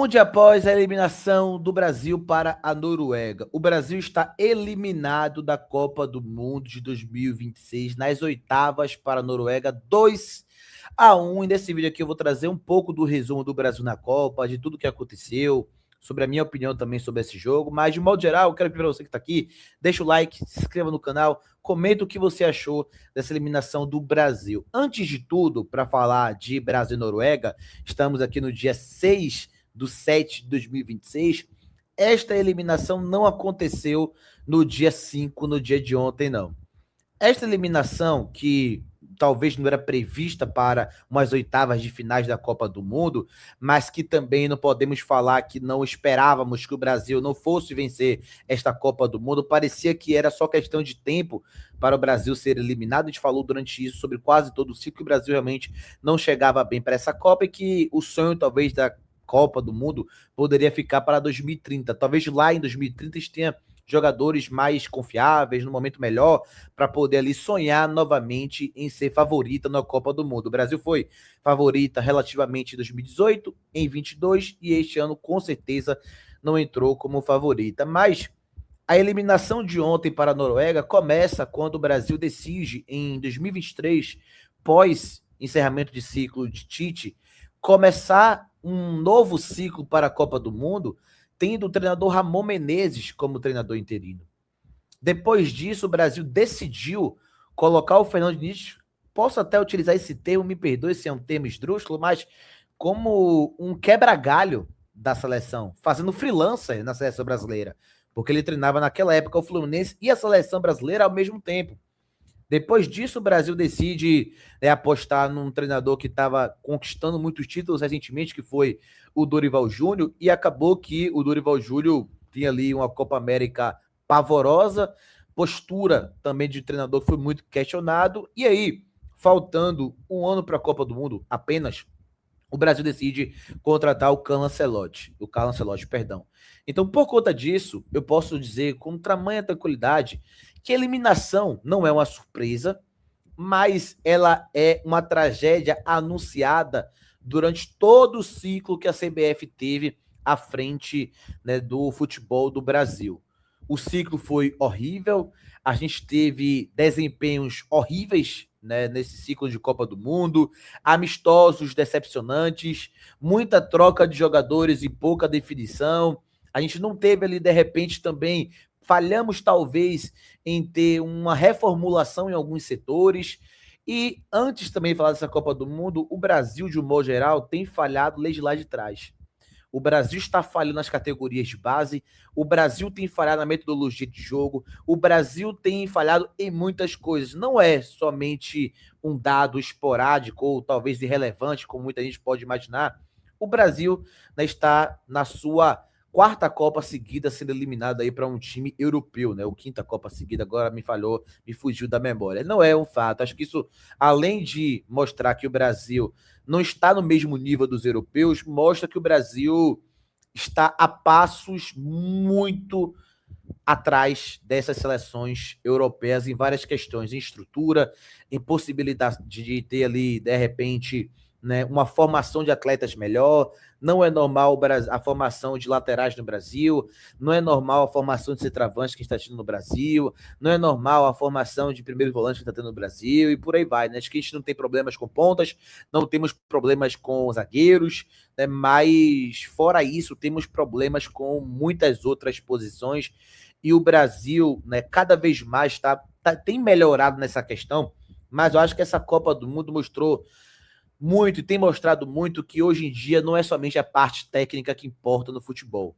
Um dia após a eliminação do Brasil para a Noruega, o Brasil está eliminado da Copa do Mundo de 2026 nas oitavas para a Noruega 2-1. E nesse vídeo aqui eu vou trazer um pouco do resumo do Brasil na Copa, de tudo que aconteceu, sobre a minha opinião também sobre esse jogo. Mas de modo geral, eu quero pedir para você que está aqui, deixa o like, se inscreva no canal, comenta o que você achou dessa eliminação do Brasil. Antes de tudo, para falar de Brasil e Noruega, estamos aqui no dia 6/7 de 2026, esta eliminação não aconteceu no dia 5, no dia de ontem, não. Esta eliminação, que talvez não era prevista para umas oitavas de finais da Copa do Mundo, mas que também não podemos falar que não esperávamos que o Brasil não fosse vencer esta Copa do Mundo, parecia que era só questão de tempo para o Brasil ser eliminado. A gente falou durante isso sobre quase todo o ciclo que o Brasil realmente não chegava bem para essa Copa e que o sonho talvez da Copa do Mundo poderia ficar para 2030. Talvez lá em 2030 tenha jogadores mais confiáveis, no momento melhor, para poder ali sonhar novamente em ser favorita na Copa do Mundo. O Brasil foi favorita relativamente em 2018, em 22, e este ano com certeza não entrou como favorita. Mas a eliminação de ontem para a Noruega começa quando o Brasil decide, em 2023, pós encerramento de ciclo de Tite, começar um novo ciclo para a Copa do Mundo, tendo o treinador Ramon Menezes como treinador interino. Depois disso, o Brasil decidiu colocar o Fernando Diniz, posso até utilizar esse termo, me perdoe se é um termo esdrúxulo, mas como um quebra-galho da seleção, fazendo freelancer na seleção brasileira, porque ele treinava naquela época o Fluminense e a seleção brasileira ao mesmo tempo. Depois disso, o Brasil decide apostar num treinador que estava conquistando muitos títulos recentemente, que foi o Dorival Júnior, e acabou que o Dorival Júnior tinha ali uma Copa América pavorosa, postura também de treinador que foi muito questionado, e aí, faltando um ano para a Copa do Mundo apenas, o Brasil decide contratar o Carlo Ancelotti, perdão. Então, por conta disso, eu posso dizer com tamanha tranquilidade que a eliminação não é uma surpresa, mas ela é uma tragédia anunciada durante todo o ciclo que a CBF teve à frente, né, do futebol do Brasil. O ciclo foi horrível, a gente teve desempenhos horríveis, né, nesse ciclo de Copa do Mundo, amistosos decepcionantes, muita troca de jogadores e pouca definição. A gente não teve ali, de repente, também falhamos talvez em ter uma reformulação em alguns setores. E antes também de falar dessa Copa do Mundo, o Brasil, de um modo geral, tem falhado desde lá de trás. O Brasil está falhando nas categorias de base, o Brasil tem falhado na metodologia de jogo, o Brasil tem falhado em muitas coisas. Não é somente um dado esporádico ou talvez irrelevante, como muita gente pode imaginar. O Brasil, né, está na sua quarta Copa seguida sendo eliminado aí para um time europeu, né? O quinta Copa seguida, agora me falhou, me fugiu da memória. Não é um fato. Acho que isso, além de mostrar que o Brasil não está no mesmo nível dos europeus, mostra que o Brasil está a passos muito atrás dessas seleções europeias em várias questões, em estrutura, em possibilidade de ter ali, de repente, né, uma formação de atletas melhor. Não é normal a formação de laterais no Brasil, não é normal a formação de centroavante que está tendo no Brasil, não é normal a formação de primeiro volante que está tendo no Brasil, e por aí vai, né? Acho que a gente não tem problemas com pontas, não temos problemas com zagueiros, né? Mas fora isso, temos problemas com muitas outras posições, e o Brasil, né, cada vez mais tem melhorado nessa questão, mas eu acho que essa Copa do Mundo mostrou muito e tem mostrado muito que hoje em dia não é somente a parte técnica que importa no futebol.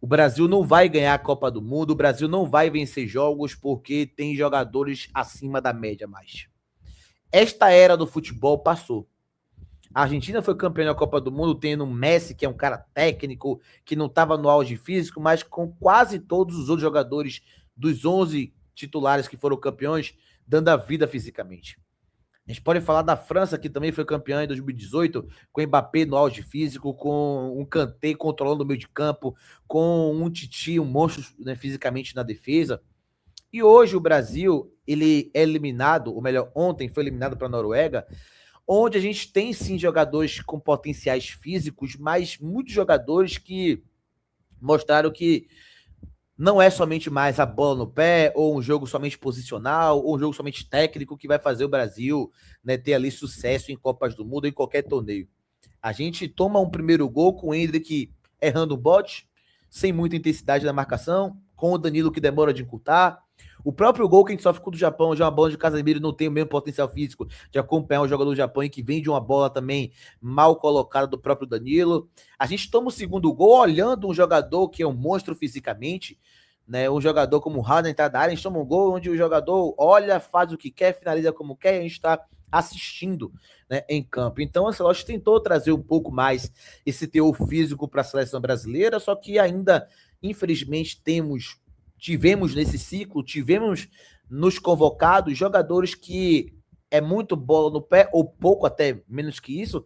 O Brasil não vai ganhar a Copa do Mundo, o Brasil não vai vencer jogos porque tem jogadores acima da média mais. Esta era do futebol passou. A Argentina foi campeã da Copa do Mundo tendo um Messi, que é um cara técnico, que não estava no auge físico, mas com quase todos os outros jogadores dos 11 titulares que foram campeões, dando a vida fisicamente. A gente pode falar da França, que também foi campeã em 2018, com o Mbappé no auge físico, com um Kanté controlando o meio de campo, com um Titi, um monstro, né, fisicamente na defesa. E hoje o Brasil, ele é eliminado, ou melhor, ontem foi eliminado para a Noruega, onde a gente tem sim jogadores com potenciais físicos, mas muitos jogadores que mostraram que não é somente mais a bola no pé, ou um jogo somente posicional, ou um jogo somente técnico que vai fazer o Brasil, né, ter ali sucesso em Copas do Mundo ou em qualquer torneio. A gente toma um primeiro gol com o Endrick errando o bote, sem muita intensidade na marcação, com o Danilo que demora de encurtar. O próprio gol que a gente sofre com o Japão, já uma bola de Casemiro não tem o mesmo potencial físico de acompanhar o jogador do Japão e que vem de uma bola também mal colocada do próprio Danilo. A gente toma o segundo gol olhando um jogador que é um monstro fisicamente, né? Um jogador como o Haaland entrar na área, a gente toma um gol onde o jogador olha, faz o que quer, finaliza como quer, e a gente está assistindo, né, em campo. Então, o Ancelotti tentou trazer um pouco mais esse teor físico para a seleção brasileira, só que ainda, infelizmente, tivemos nesse ciclo, tivemos nos convocados jogadores que é muito bola no pé, ou pouco até menos que isso,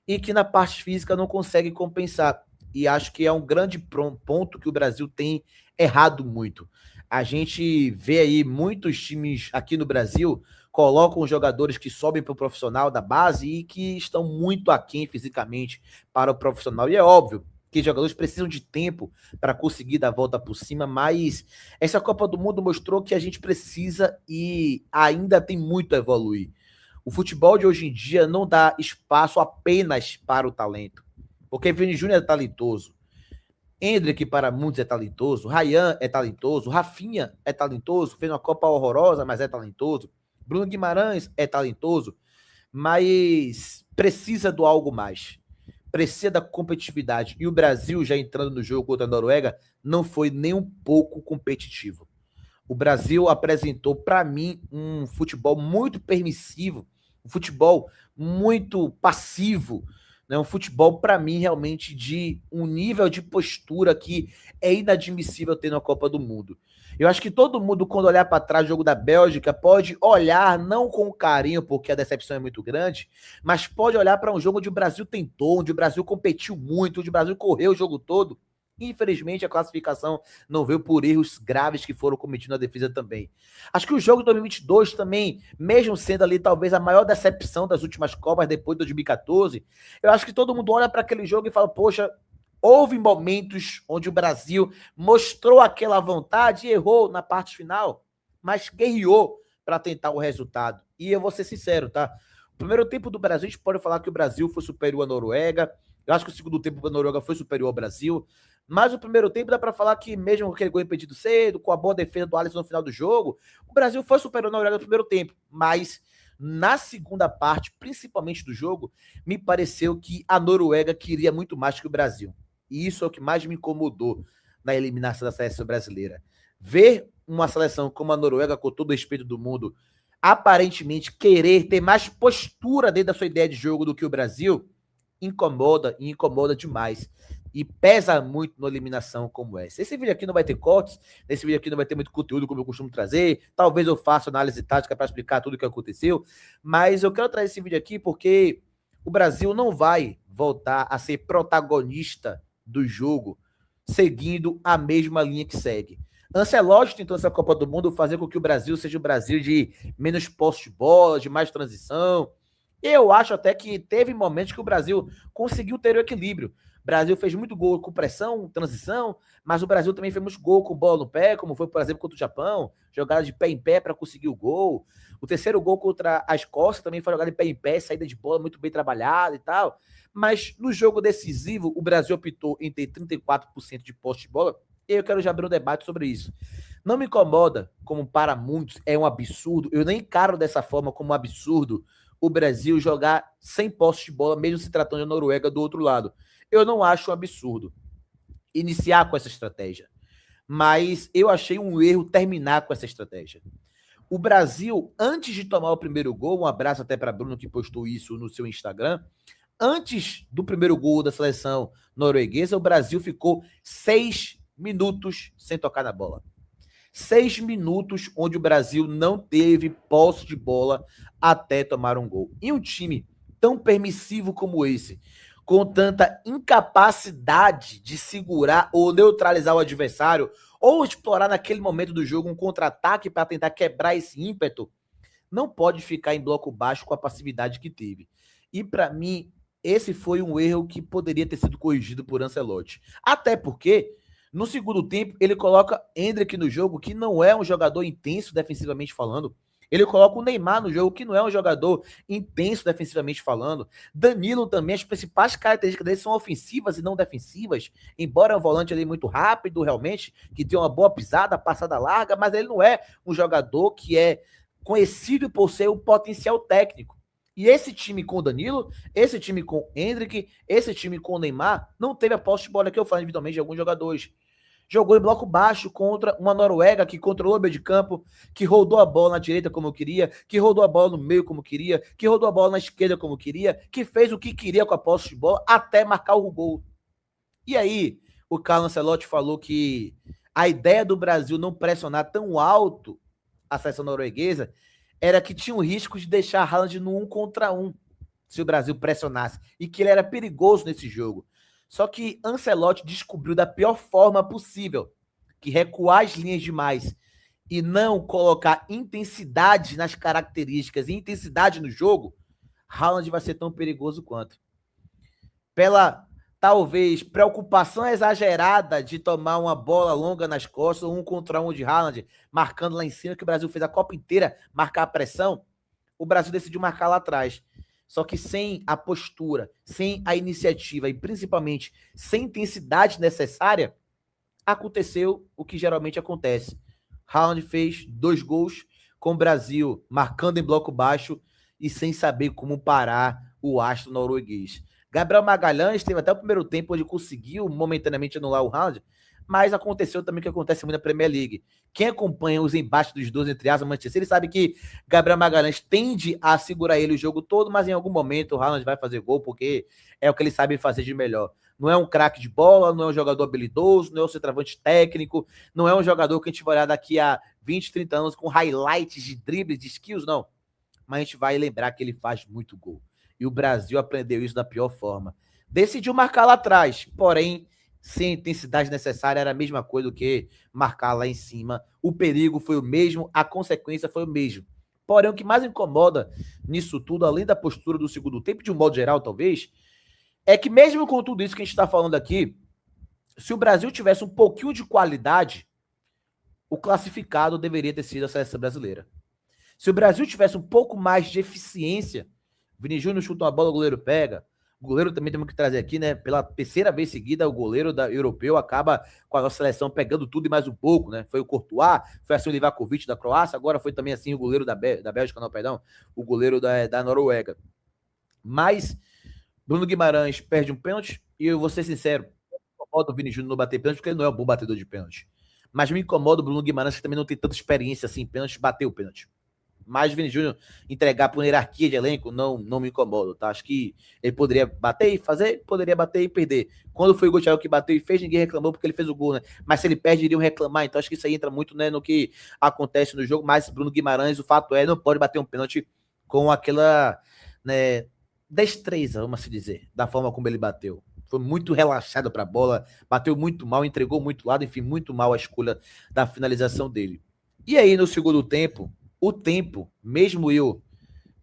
e que na parte física não consegue compensar. E acho que é um grande ponto que o Brasil tem errado muito. A gente vê aí muitos times aqui no Brasil colocam jogadores que sobem para o profissional da base e que estão muito aquém fisicamente para o profissional. E é óbvio que jogadores precisam de tempo para conseguir dar a volta por cima, mas essa Copa do Mundo mostrou que a gente precisa e ainda tem muito a evoluir. O futebol de hoje em dia não dá espaço apenas para o talento, porque Vini Júnior é talentoso, Endrick para muitos é talentoso, Ryan é talentoso, Rafinha é talentoso, fez uma Copa horrorosa, mas é talentoso, Bruno Guimarães é talentoso, mas precisa do algo mais. Precisa da competitividade. E o Brasil, já entrando no jogo contra a Noruega, não foi nem um pouco competitivo. O Brasil apresentou, para mim, um futebol muito permissivo, um futebol muito passivo, né? Um futebol, para mim, realmente de um nível de postura que é inadmissível ter na Copa do Mundo. Eu acho que todo mundo, quando olhar para trás do jogo da Bélgica, pode olhar não com carinho, porque a decepção é muito grande, mas pode olhar para um jogo onde o Brasil tentou, onde o Brasil competiu muito, onde o Brasil correu o jogo todo. Infelizmente, a classificação não veio por erros graves que foram cometidos na defesa também. Acho que o jogo de 2022 também, mesmo sendo ali talvez a maior decepção das últimas Copas depois de 2014, eu acho que todo mundo olha para aquele jogo e fala, poxa, houve momentos onde o Brasil mostrou aquela vontade e errou na parte final, mas guerreou para tentar o resultado. E eu vou ser sincero, tá? O primeiro tempo do Brasil, a gente pode falar que o Brasil foi superior à Noruega. Eu acho que o segundo tempo da Noruega foi superior ao Brasil. Mas o primeiro tempo dá para falar que, mesmo com aquele gol impedido cedo, com a boa defesa do Alisson no final do jogo, o Brasil foi superior à Noruega no primeiro tempo. Mas na segunda parte, principalmente do jogo, me pareceu que a Noruega queria muito mais que o Brasil. E isso é o que mais me incomodou na eliminação da seleção brasileira. Ver uma seleção como a Noruega, com todo o respeito do mundo, aparentemente querer ter mais postura dentro da sua ideia de jogo do que o Brasil, incomoda e incomoda demais. E pesa muito na eliminação como essa. Esse vídeo aqui não vai ter cortes, nesse vídeo aqui não vai ter muito conteúdo como eu costumo trazer. Talvez eu faça análise tática para explicar tudo o que aconteceu, mas eu quero trazer esse vídeo aqui porque o Brasil não vai voltar a ser protagonista do jogo seguindo a mesma linha que segue. Ancelotti tentou essa Copa do Mundo fazer com que o Brasil seja o Brasil de menos posse de bola, de mais transição. Eu acho até que teve momentos que o Brasil conseguiu ter o equilíbrio. O Brasil fez muito gol com pressão, transição, mas o Brasil também fez muito gol com bola no pé, como foi, por exemplo, contra o Japão, jogada de pé em pé para conseguir o gol. O terceiro gol contra a Escócia também foi jogada de pé em pé, saída de bola muito bem trabalhada e tal. Mas no jogo decisivo, o Brasil optou em ter 34% de posse de bola. E eu quero já abrir um debate sobre isso. Não me incomoda, como para muitos é um absurdo, eu nem encaro dessa forma como um absurdo o Brasil jogar sem posse de bola, mesmo se tratando de Noruega do outro lado. Eu não acho um absurdo iniciar com essa estratégia, mas eu achei um erro terminar com essa estratégia. O Brasil, antes de tomar o primeiro gol, um abraço até para Bruno que postou isso no seu Instagram, antes do primeiro gol da seleção norueguesa, o Brasil ficou 6 minutos sem tocar na bola. 6 minutos onde o Brasil não teve posse de bola até tomar um gol. E um time tão permissivo como esse, com tanta incapacidade de segurar ou neutralizar o adversário, ou explorar naquele momento do jogo um contra-ataque para tentar quebrar esse ímpeto, não pode ficar em bloco baixo com a passividade que teve. E para mim, esse foi um erro que poderia ter sido corrigido por Ancelotti. Até porque, no segundo tempo, ele coloca Endrick no jogo, que não é um jogador intenso defensivamente falando. Ele coloca o Neymar no jogo, que não é um jogador intenso defensivamente falando. Danilo também, as principais características dele são ofensivas e não defensivas. Embora é um volante ali muito rápido, realmente, que tem uma boa pisada, passada larga, mas ele não é um jogador que é conhecido por ser um potencial técnico. E esse time com o Danilo, esse time com o Endrick, esse time com o Neymar, não teve a posse de bola que eu falo individualmente de alguns jogadores. Jogou em bloco baixo contra uma Noruega que controlou o meio de campo, que rodou a bola na direita como queria, que rodou a bola no meio como queria, que rodou a bola na esquerda como queria, que fez o que queria com a posse de bola até marcar o gol. E aí, o Carlo Ancelotti falou que a ideia do Brasil não pressionar tão alto a seleção norueguesa era que tinha o risco de deixar Haaland no 1 contra 1 se o Brasil pressionasse, e que ele era perigoso nesse jogo. Só que Ancelotti descobriu da pior forma possível que recuar as linhas demais e não colocar intensidade nas características e intensidade no jogo, Haaland vai ser tão perigoso quanto. Pela, talvez, preocupação exagerada de tomar uma bola longa nas costas, 1 contra 1 de Haaland, marcando lá em cima, que o Brasil fez a Copa inteira marcar a pressão, o Brasil decidiu marcar lá atrás. Só que sem a postura, sem a iniciativa e principalmente sem intensidade necessária, aconteceu o que geralmente acontece. Haaland fez 2 gols com o Brasil marcando em bloco baixo e sem saber como parar o astro norueguês. Gabriel Magalhães teve até o primeiro tempo onde conseguiu momentaneamente anular o Haaland, mas aconteceu também o que acontece muito na Premier League. Quem acompanha os embates dos dois entre aspas, Manchester, ele sabe que Gabriel Magalhães tende a segurar ele o jogo todo, mas em algum momento o Haaland vai fazer gol, porque é o que ele sabe fazer de melhor. Não é um craque de bola, não é um jogador habilidoso, não é um centroavante técnico, não é um jogador que a gente vai olhar daqui a 20, 30 anos com highlights de dribles, de skills, não. Mas a gente vai lembrar que ele faz muito gol. E o Brasil aprendeu isso da pior forma. Decidiu marcar lá atrás, porém sem a intensidade necessária, era a mesma coisa do que marcar lá em cima. O perigo foi o mesmo, a consequência foi o mesmo. Porém, o que mais incomoda nisso tudo, além da postura do segundo tempo, de um modo geral, talvez, é que mesmo com tudo isso que a gente está falando aqui, se o Brasil tivesse um pouquinho de qualidade, o classificado deveria ter sido a seleção brasileira. Se o Brasil tivesse um pouco mais de eficiência, Vini Júnior chuta uma bola, o goleiro pega. O goleiro também temos que trazer aqui, né? Pela terceira vez seguida, o goleiro europeu acaba com a nossa seleção pegando tudo e mais um pouco, né? Foi o Courtois, foi assim o Livakovic da Croácia, agora foi também assim o goleiro da Bélgica, não, perdão, o goleiro da Noruega. Mas Bruno Guimarães perde um pênalti e eu vou ser sincero, me incomoda o Vini Júnior não bater pênalti porque ele não é um bom batedor de pênalti. Mas me incomoda o Bruno Guimarães que também não tem tanta experiência assim em pênalti, bater o pênalti. Mas o Vini Júnior entregar por hierarquia de elenco não me incomoda, tá? Acho que ele poderia bater e fazer, poderia bater e perder. Quando foi o Thiago que bateu e fez, ninguém reclamou porque ele fez o gol, né? Mas se ele perde, iriam reclamar. Então acho que isso aí entra muito, né, no que acontece no jogo. Mas Bruno Guimarães, o fato é, não pode bater um pênalti com aquela, né, destreza, vamos assim dizer, da forma como ele bateu. Foi muito relaxado para a bola, bateu muito mal, entregou muito lado, enfim, muito mal a escolha da finalização dele. E aí, no segundo tempo, o tempo, mesmo eu,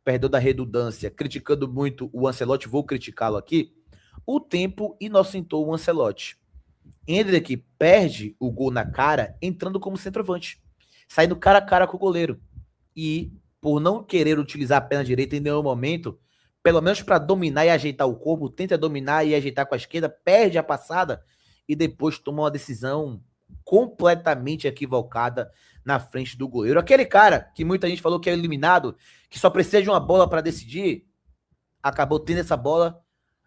perdão da redundância, criticando muito o Ancelotti, vou criticá-lo aqui, o tempo inocentou o Ancelotti. Endrick perde o gol na cara entrando como centroavante, saindo cara a cara com o goleiro. E, por não querer utilizar a perna direita em nenhum momento, pelo menos para dominar e ajeitar o corpo, tenta dominar e ajeitar com a esquerda, perde a passada e depois toma uma decisão completamente equivocada na frente do goleiro. Aquele cara que muita gente falou que é eliminado, que só precisa de uma bola para decidir, acabou tendo essa bola,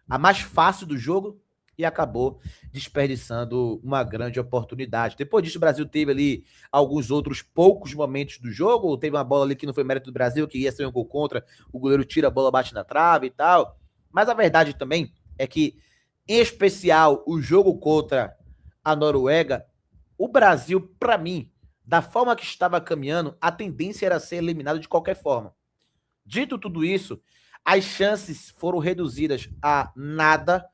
a mais fácil do jogo, e acabou desperdiçando uma grande oportunidade. Depois disso, o Brasil teve ali alguns outros poucos momentos do jogo, teve uma bola ali que não foi mérito do Brasil, que ia ser um gol contra, o goleiro tira a bola, bate na trave e tal. Mas a verdade também é que, em especial, o jogo contra a Noruega, o Brasil, para mim, da forma que estava caminhando, a tendência era ser eliminado de qualquer forma. Dito tudo isso, as chances foram reduzidas a nada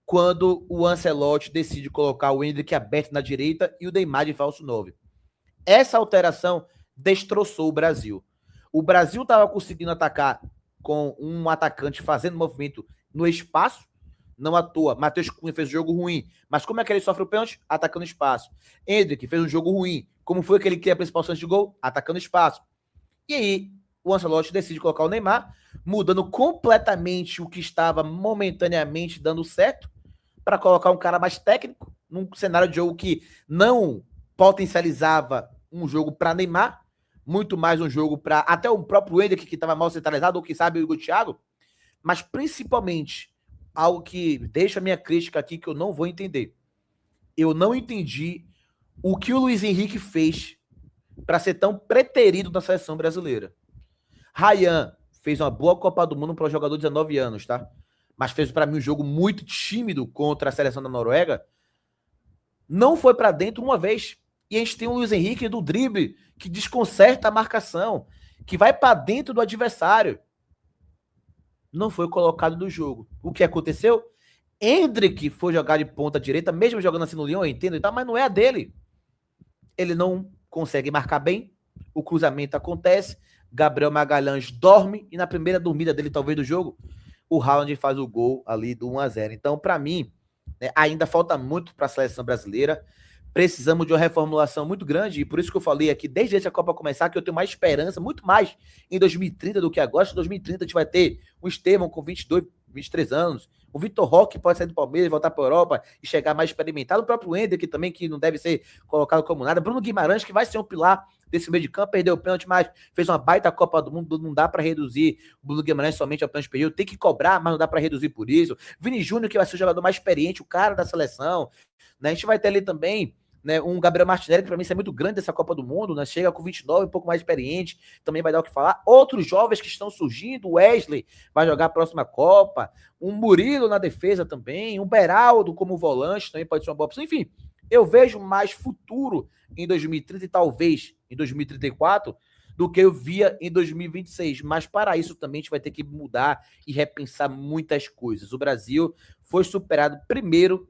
quando o Ancelotti decide colocar o Endrick aberto na direita e o Neymar de falso 9. Essa alteração destroçou o Brasil. O Brasil estava conseguindo atacar com um atacante fazendo movimento no espaço, não à toa. Matheus Cunha fez um jogo ruim, mas como é que ele sofre o pênalti? Atacando espaço. Endrick fez um jogo ruim. Como foi que ele cria a principal chance de gol? Atacando espaço. E aí, o Ancelotti decide colocar o Neymar, mudando completamente o que estava momentaneamente dando certo, para colocar um cara mais técnico, num cenário de jogo que não potencializava um jogo para Neymar, muito mais um jogo para até o próprio Endrick, que estava mal centralizado, ou quem sabe o Igor Thiago, mas principalmente algo que deixa a minha crítica aqui que eu não vou entender. Eu não entendi o que o Luiz Henrique fez para ser tão preterido na seleção brasileira. Ryan fez uma boa Copa do Mundo para um jogador de 19 anos, tá? Mas fez para mim um jogo muito tímido contra a seleção da Noruega. Não foi para dentro uma vez. E a gente tem o Luiz Henrique do drible que desconcerta a marcação, que vai para dentro do adversário. Não foi colocado do jogo. O que aconteceu? Endrick foi jogar de ponta direita, mesmo jogando assim no Lyon, eu entendo e tal, mas não é a dele. Ele não consegue marcar bem, o cruzamento acontece, Gabriel Magalhães dorme e na primeira dormida dele, talvez, do jogo, o Haaland faz o gol ali do 1-0. Então, para mim, né, ainda falta muito para a seleção brasileira. Precisamos de uma reformulação muito grande, e por isso que eu falei aqui, desde antes da Copa começar, que eu tenho mais esperança, muito mais em 2030 do que agora. Em 2030 a gente vai ter o Estevão com 22, 23 anos, o Vitor Roque pode sair do Palmeiras, voltar para a Europa e chegar mais experimentado, o próprio Ender, também, que não deve ser colocado como nada, Bruno Guimarães, que vai ser um pilar desse meio de campo, perdeu o pênalti, mas fez uma baita Copa do Mundo, não dá para reduzir o Bruno Guimarães somente ao pênalti perdido, tem que cobrar, mas não dá para reduzir por isso. Vini Júnior, que vai ser o jogador mais experiente, o cara da seleção, né? A gente vai ter ali também, né, um Gabriel Martinelli, que para mim isso é muito grande dessa Copa do Mundo, né? Chega com 29, um pouco mais experiente, também vai dar o que falar. Outros jovens que estão surgindo, o Wesley vai jogar a próxima Copa, um Murilo na defesa também, um Beraldo como volante também pode ser uma boa opção. Enfim, eu vejo mais futuro em 2030 e talvez em 2034 do que eu via em 2026. Mas para isso também a gente vai ter que mudar e repensar muitas coisas. O Brasil foi superado primeiro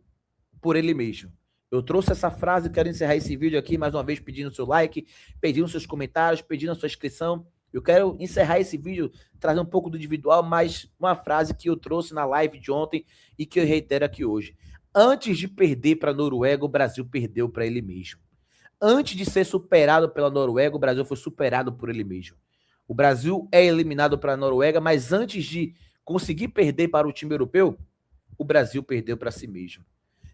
por ele mesmo. Eu trouxe essa frase, quero encerrar esse vídeo aqui mais uma vez pedindo seu like, pedindo seus comentários, pedindo a sua inscrição. Eu quero encerrar esse vídeo, trazer um pouco do individual, mas uma frase que eu trouxe na live de ontem e que eu reitero aqui hoje. Antes de perder para a Noruega, o Brasil perdeu para ele mesmo. Antes de ser superado pela Noruega, o Brasil foi superado por ele mesmo. O Brasil é eliminado para a Noruega, mas antes de conseguir perder para o time europeu, o Brasil perdeu para si mesmo.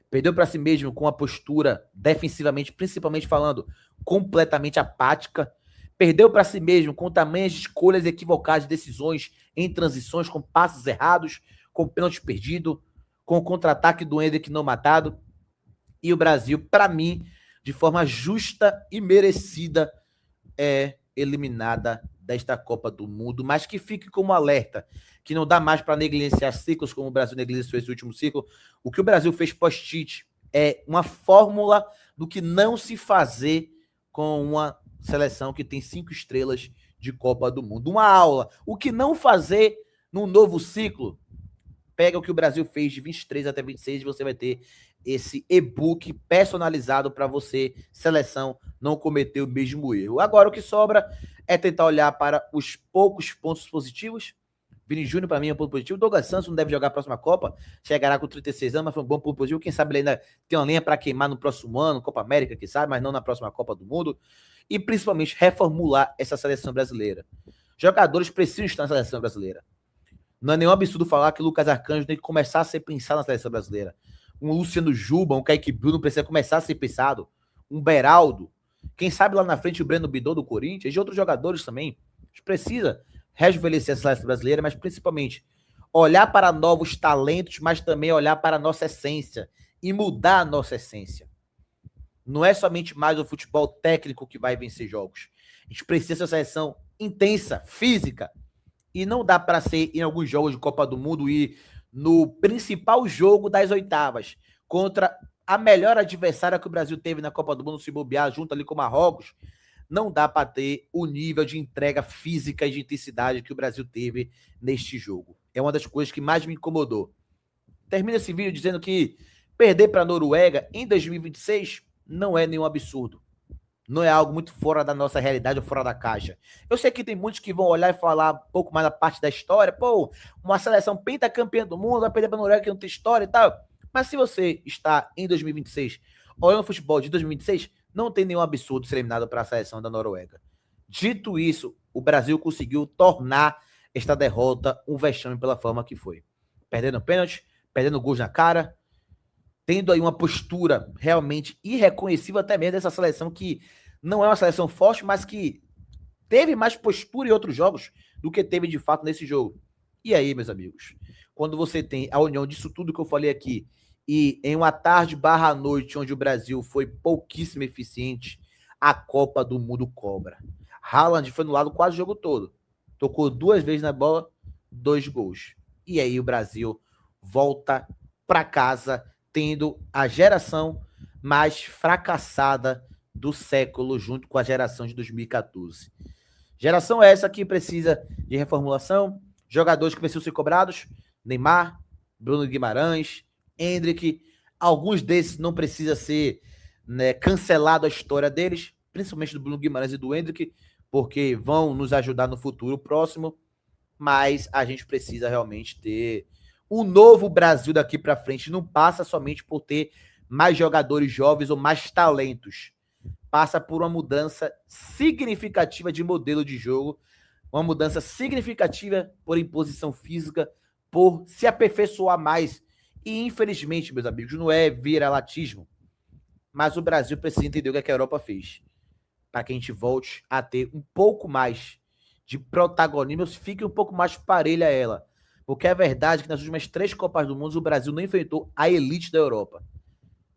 Perdeu para si mesmo com a postura defensivamente, principalmente falando, completamente apática. Perdeu para si mesmo com tamanhas escolhas equivocadas de decisões em transições, com passes errados, com pênalti perdido, com o contra-ataque do Endrick não matado. E o Brasil, para mim, de forma justa e merecida, é eliminada desta Copa do Mundo, mas que fique como alerta, que não dá mais para negligenciar ciclos como o Brasil negligenciou esse último ciclo. O que o Brasil fez pós-Tite é uma fórmula do que não se fazer com uma seleção que tem 5 estrelas de Copa do Mundo. Uma aula. O que não fazer num novo ciclo? Pega o que o Brasil fez de 23 até 26 e você vai ter esse e-book personalizado para você, seleção, não cometer o mesmo erro. Agora, o que sobra é tentar olhar para os poucos pontos positivos. Vini Júnior, para mim, é um ponto positivo. Douglas Santos não deve jogar a próxima Copa, chegará com 36 anos, mas foi um bom ponto positivo. Quem sabe ele ainda tem uma linha para queimar no próximo ano, Copa América, quem sabe, mas não na próxima Copa do Mundo. E, principalmente, reformular essa seleção brasileira. Jogadores precisam estar na seleção brasileira. Não é nenhum absurdo falar que o Lucas Arcanjo tem que começar a ser pensado na seleção brasileira. Um Luciano Juba, um Kaique Bruno precisa começar a ser pensado. Um Beraldo. Quem sabe lá na frente o Breno Bidô do Corinthians e outros jogadores também. A gente precisa rejuvenescer a seleção brasileira, mas principalmente olhar para novos talentos, mas também olhar para a nossa essência e mudar a nossa essência. Não é somente mais o futebol técnico que vai vencer jogos. A gente precisa ser uma seleção intensa, física. E não dá para ser em alguns jogos de Copa do Mundo e no principal jogo das oitavas contra a melhor adversária que o Brasil teve na Copa do Mundo, se bobear junto ali com o Marrocos, não dá para ter o nível de entrega física e de intensidade que o Brasil teve neste jogo. É uma das coisas que mais me incomodou. Termina esse vídeo dizendo que perder para a Noruega em 2026 não é nenhum absurdo. Não é algo muito fora da nossa realidade ou fora da caixa. Eu sei que tem muitos que vão olhar e falar um pouco mais da parte da história. Pô, uma seleção pentacampeã do mundo vai perder para a Noruega que não tem história e tal. Mas se você está em 2026 olhando o futebol de 2026, não tem nenhum absurdo ser eliminado para a seleção da Noruega. Dito isso, o Brasil conseguiu tornar esta derrota um vexame pela forma que foi. Perdendo pênalti, perdendo gols na cara, tendo aí uma postura realmente irreconhecível até mesmo dessa seleção que não é uma seleção forte, mas que teve mais postura em outros jogos do que teve de fato nesse jogo. E aí, meus amigos, quando você tem a união disso tudo que eu falei aqui e em uma tarde barra noite onde o Brasil foi pouquíssimo eficiente, a Copa do Mundo cobra. Haaland foi no lado quase o jogo todo. Tocou 2 vezes na bola, 2 gols. E aí o Brasil volta para casa tendo a geração mais fracassada do século junto com a geração de 2014. Geração essa que precisa de reformulação, jogadores que precisam ser cobrados, Neymar, Bruno Guimarães, Endrick, alguns desses não precisa ser, né, cancelado a história deles, principalmente do Bruno Guimarães e do Endrick, porque vão nos ajudar no futuro próximo, mas a gente precisa realmente ter um novo Brasil daqui para frente. Não passa somente por ter mais jogadores jovens ou mais talentos, passa por uma mudança significativa de modelo de jogo, uma mudança significativa por imposição física, por se aperfeiçoar mais. E infelizmente, meus amigos, não é viralatismo, mas o Brasil precisa entender o que a Europa fez, para que a gente volte a ter um pouco mais de protagonismo, fique um pouco mais parelha a ela. Porque é verdade que nas últimas 3 Copas do Mundo o Brasil não enfrentou a elite da Europa.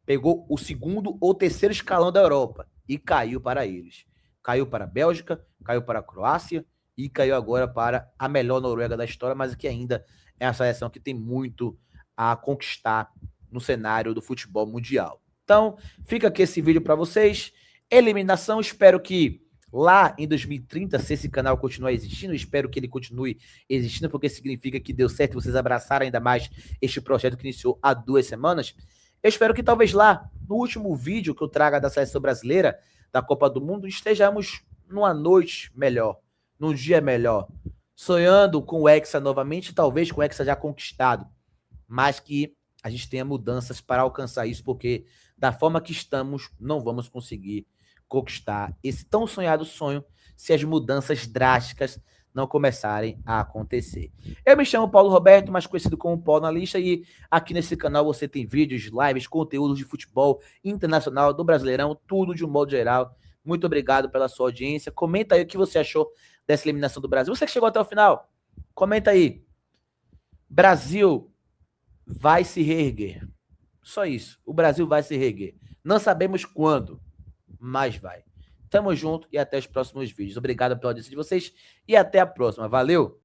Pegou o segundo ou terceiro escalão da Europa e caiu para eles. Caiu para a Bélgica, caiu para a Croácia e caiu agora para a melhor Noruega da história, mas que ainda é uma seleção que tem muito a conquistar no cenário do futebol mundial. Então, fica aqui esse vídeo para vocês. Eliminação, espero que lá em 2030, se esse canal continuar existindo, espero que ele continue existindo, porque significa que deu certo vocês abraçaram ainda mais este projeto que iniciou há 2 semanas. Eu espero que talvez lá, no último vídeo que eu traga da seleção brasileira, da Copa do Mundo, estejamos numa noite melhor, num dia melhor, sonhando com o Hexa novamente, talvez com o Hexa já conquistado, mas que a gente tenha mudanças para alcançar isso, porque da forma que estamos, não vamos conseguir conquistar esse tão sonhado sonho se as mudanças drásticas não começarem a acontecer. Eu me chamo Paulo Roberto, mais conhecido como Paulo na Lista, e aqui nesse canal você tem vídeos, lives, conteúdos de futebol internacional, do Brasileirão, tudo de um modo geral. Muito obrigado pela sua audiência. Comenta aí o que você achou dessa eliminação do Brasil. Você que chegou até o final, comenta aí. Brasil vai se reerguer. Só isso. O Brasil vai se reerguer. Não sabemos quando, mas vai. Tamo junto e até os próximos vídeos. Obrigado pela audiência de vocês e até a próxima. Valeu!